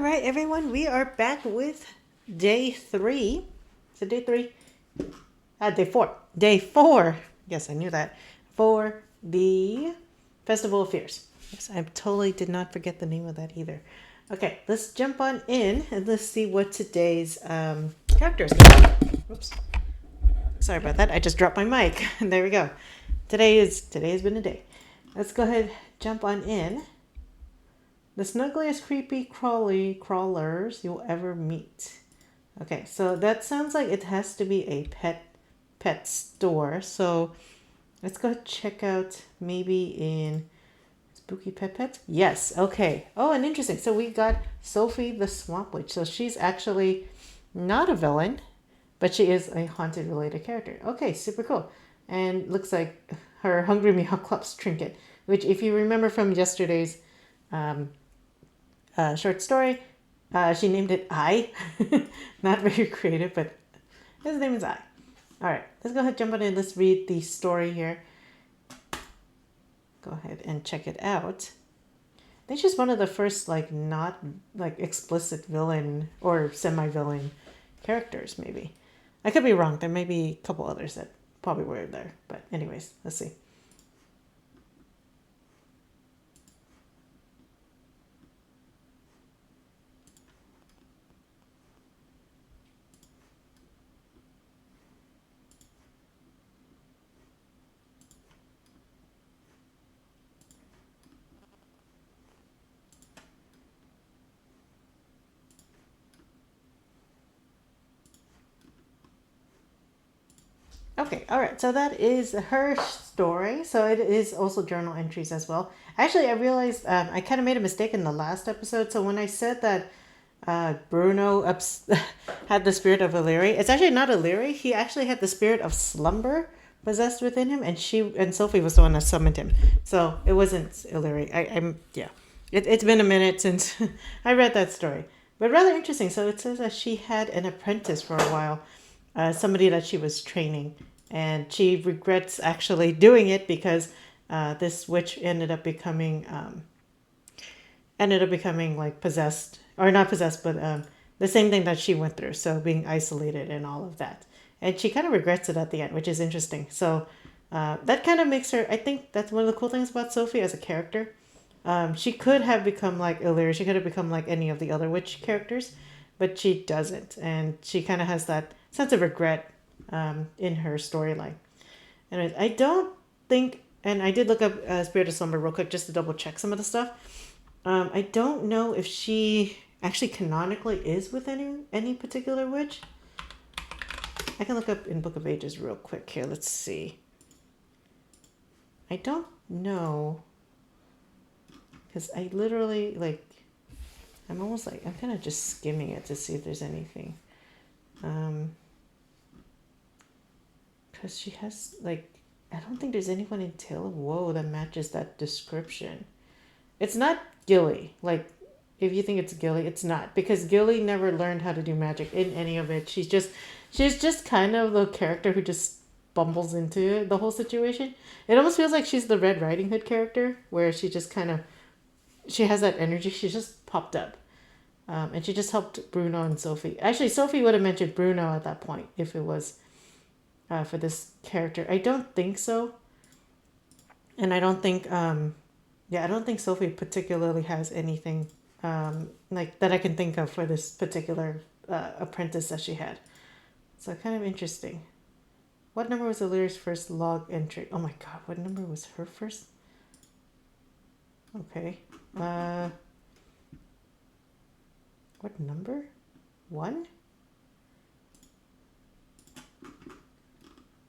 right, everyone, we are back with day 3. Is it day 3? Day 4. Day 4. Yes, I knew that. For the Festival of Fears. Yes, I totally did not forget the name of that either. Okay, let's jump on in and let's see what today's character is going to be. Oops. Sorry about that. I just dropped my mic. There we go. Today has been a day. Let's go ahead, jump on in. The snuggliest creepy crawlers you'll ever meet. Okay, so that sounds like it has to be a pet store. So let's go check out maybe in Spooky Pet. Yes, okay. Oh, and interesting. So we got Sophie the Swamp Witch. So she's actually not a villain, but she is a haunted related character. Okay, super cool. And looks like her Hungry Meow Club's trinket, which if you remember from yesterday's short story, she named it I. Not very creative, but his name is I. All right, let's go ahead, jump on in. Let's read the story here. Go ahead and check it out. I think she's one of the first, not explicit villain or semi-villain characters. Maybe I could be wrong. There may be a couple others that probably were there, but anyways, let's see. Okay, all right. So that is her story. So it is also journal entries as well. Actually, I realized I kind of made a mistake in the last episode. So when I said that Bruno had the spirit of Illyri, it's actually not Illyri. He actually had the spirit of slumber possessed within him, and Sophie was the one that summoned him. So it wasn't Illyri. I'm yeah. It's been a minute since I read that story, but rather interesting. So it says that she had an apprentice for a while, somebody that she was training, and she regrets actually doing it because this witch ended up becoming like possessed, or not possessed, but the same thing that she went through. So being isolated and all of that, and she kind of regrets it at the end, which is interesting. So that kind of makes her. I think that's one of the cool things about Sophie as a character. She could have become like Illyria. She could have become like any of the other witch characters, but she doesn't, and she kind of has that sense of regret in her storyline. Anyways, I don't think, and I did look up Spirit of Slumber real quick just to double check some of the stuff. I don't know if she actually canonically is with any particular witch. I can look up in Book of Ages real quick here. Let's see. I don't know, because I literally I'm almost like I'm kind of just skimming it to see if there's anything. Because she has I don't think there's anyone in Tale of Woe that matches that description. It's not Gilly. If you think it's Gilly, it's not, because Gilly never learned how to do magic in any of it. She's just kind of the character who just bumbles into the whole situation. It almost feels like she's the Red Riding Hood character, where she just kind of, she has that energy. She just popped up. And she just helped Bruno and Sophie. Actually, Sophie would have mentioned Bruno at that point if it was for this character. I don't think so. And I don't think, I don't think Sophie particularly has anything that I can think of for this particular apprentice that she had. So kind of interesting. What number was Illyria's first log entry? Oh my god, what number was her first? Okay. What number? 1?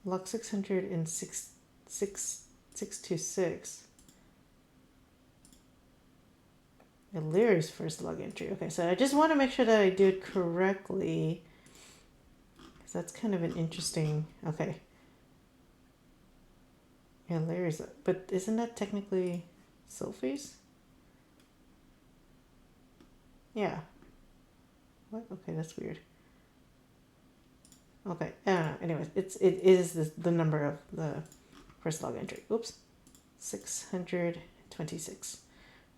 Log 626. Illyria's first log entry. Okay, so I just want to make sure that I do it correctly, because that's kind of an interesting. Okay. Illyria's, but isn't that technically Sophie's? Yeah. What? Okay, that's weird. Okay, I don't know. Anyways, it is the number of the first log entry. Oops, 626.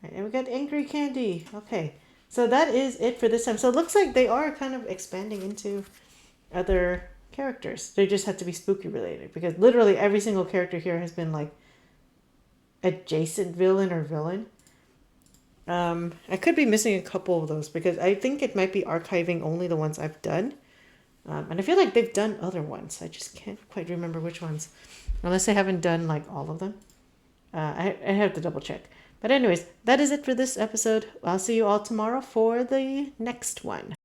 Right, and we got Angry Candy. Okay, So that is it for this time. So it looks like they are kind of expanding into other characters. They just have to be spooky related because literally every single character here has been like adjacent villain or villain. I could be missing a couple of those because I think it might be archiving only the ones I've done. And I feel like they've done other ones. I just can't quite remember which ones. Unless I haven't done like all of them. I have to double check. But anyways, that is it for this episode. I'll see you all tomorrow for the next one.